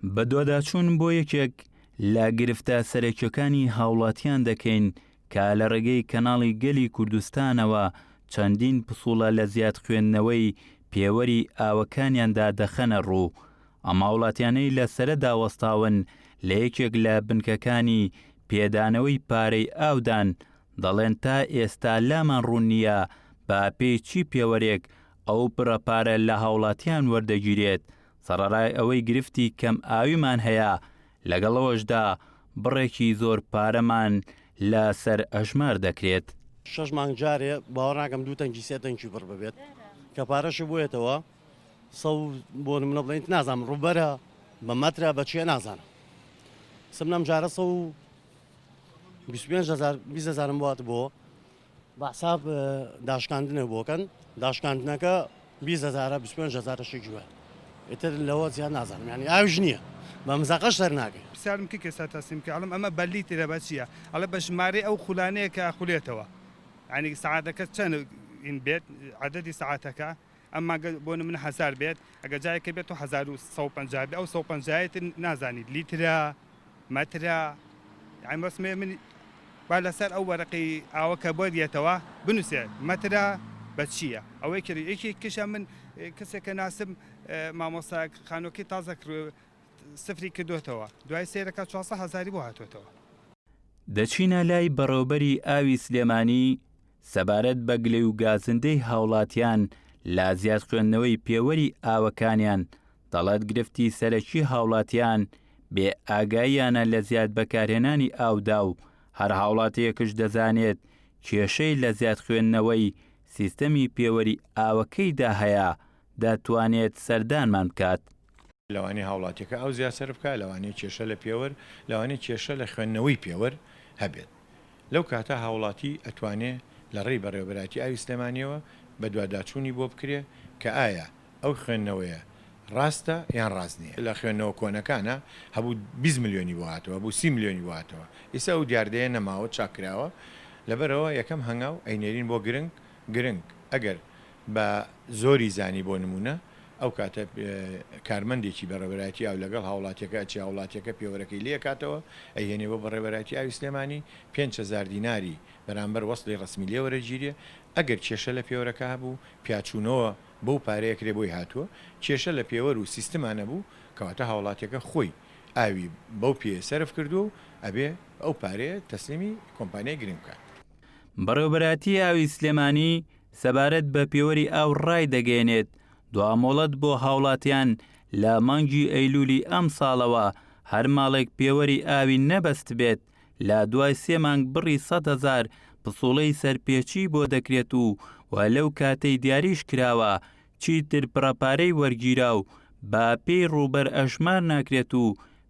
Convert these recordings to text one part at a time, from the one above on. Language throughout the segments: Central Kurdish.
بە دوواداچوون بۆ یەکێک لە گرفتە سەرەکیەکانی هاوڵاتیان دەکەین کە لە ڕێگەی کەناڵی گەلی کوردستانەوە چەندین پسوڵە لە زیاد خوێندنەوەی پێوەری ئاوەکانیاندا دەخەنە ڕوو. ئەم هاوڵاتیانەی لە سەرەدا وەستاون لە یەکێک لە بنکەکانی پێدانەوەی پارەی ئاودان دەڵێن تا ئێستا لامان ڕوون نییە بە پێی چی پێوەرێک ئەو پڕەپارە لە هاوڵاتیان وەردەگیرێت سەرەڕای ئەوەی گرفتی کەم ئاویمان هەیە لەگەڵەوەشدا بڕێکی زۆر پارەمان لە سەر ئەژمار دەکرێت. 6 مانگ جارێ باوەڕ ناکەم 2 تەنگی 3 تەنگی پڕ ببێت کە پارەشی بۆیێتەوە بۆ منە بڵێنیت نازانم ڕووبەرە بە مەترە بەچیە نازانم سمنەم جارە 25,000 بوات بۆ بەحساب داشکاندنە بۆکەن داشکاندنەکە 25,000 جووە ئێتر لەوە زیاد نازانم یعنی ئاویش نییە بە مزاقەش سەر ناگەی پرسیارم کە کەسا تاسیم کە ئەڵم ئەمە بەلی ترە بە چییە ئەڵە بە ژمارە ئەو خولانەیە کە ئەخولێتەوە ینی سعاتەکە چەند این بێت عەدەدی سعاتەکە ئەمما بۆ من 1000 بێت ئەگە جایەکە بێت و 1150 بێت ئەو 150 نازانیت لیترە مەترە یعنی بەسمێ من با لەسەر ئەو وەرەقی ئاوەکە بۆ دیێتەوە بنووسێت مەترە بە چییە ئەوەی کرد یەکی کشە من کەسێکە ناسم مامۆستا خانۆکی تازە سفری کردوێتەوە دوای سێرەکە 400,000 بۆ هاتوێتەوە. دەچینە لای بەڕێوەبەری ئاوی سلێمانی سەبارەت بە گلەی و گازندەی هاوڵاتیان لە زیاد خوێندنەوەی پێوەری ئاوەکانیان دەڵێت گرفتی سەرەکی هاوڵاتیان بێ ئاگاییانە لە زیاد بەکارهێنانی ئاودا و هەر هاوڵاتیەکش دەزانێت کێشەی لە زیاد خوێندنەوەی سیستەمی پێوەری ئاوەکەیدا هەیە دەتوانێت سەردانمان بکات. لەوانی هاوڵاتیەکە ئەو زیاسەر بکە لەوانی کێشە لە پێوەر لەوانی کێشە لە خوێندنەوەی پێوەر هەبێت لەو کاتە هاوڵاتی ئەتوانێت لە ڕێی بەڕێوەبەراتی ئاوی سلێمانیەوە بە دوواداچوونی بۆ بکرێ کە ئایا ئەو خوێندنەوەیە ڕاستە یان ڕاست نییە لە خوێندنەوە کۆنەکانە هەبوو 20 ملیۆنی بۆ هاتەوە بوو 30 ملیۆنی بۆ هاتەوە ئێستا ئەو دیاردەیە نەماوە چاکراوە لەبەرەوە یەکەم هەنگاو ئەینێرین بۆ گرنگ ئەگەر بە زۆری زانی بۆ نمونە ئەو کاتە کارمەندێکی بەڕێوەبەراتی ئاو لەگەڵ هاوڵاتیەکە چی هاوڵاتیەکە پێوەرەکەی لێ کاتەوە ئەیهێنێ بۆ بەڕێوەبەراتی ئاوی سلێمانی 5,000 دیناری بەرامبەر وەسڵی ڕسمی لێ وەرەگیرێ ئەگەر کێشە لە پێوەرەکە هەبوو پیاچوونەوە بەو پارەیە کرێ بۆی هاتووە کێشە لە پێوەر و سیستمانە بوو کەواتە هاوڵاتیەکە خۆی ئاوی بەو پێ سەرف کردو و ئەبێ ئەو پارەیە تەسلیمی کۆمپانیای گرنگ بکات. بەڕێوەبەراتی ئاوی سلێمانی سەبارەت بە پێوەری ئاو ڕای دەگەێنێت دوامۆڵەت بۆ هاوڵاتیان لە مانگی ئەیلولی ئەم ساڵەوە هەر ماڵێک پێوەری ئاوی نەبەست بێت لە دوای 3 مانگ بڕی 100,000 پسوڵەی سەرپێچی بۆ دەکرێت و لەو کاتەی دیاریش کراوە چیتر پڕەپارەی وەرگیرا و با پێی ڕووبەر ئەژمار ناکرێت و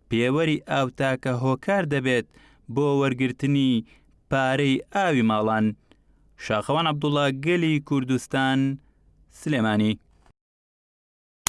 پێوەری ئاو تاکە هۆکار دەبێت بۆ وەرگرتنی پارەی ئاوی ماڵان. شاخەوان عەبدوڵڵا گەلی کوردستان سلێمانی.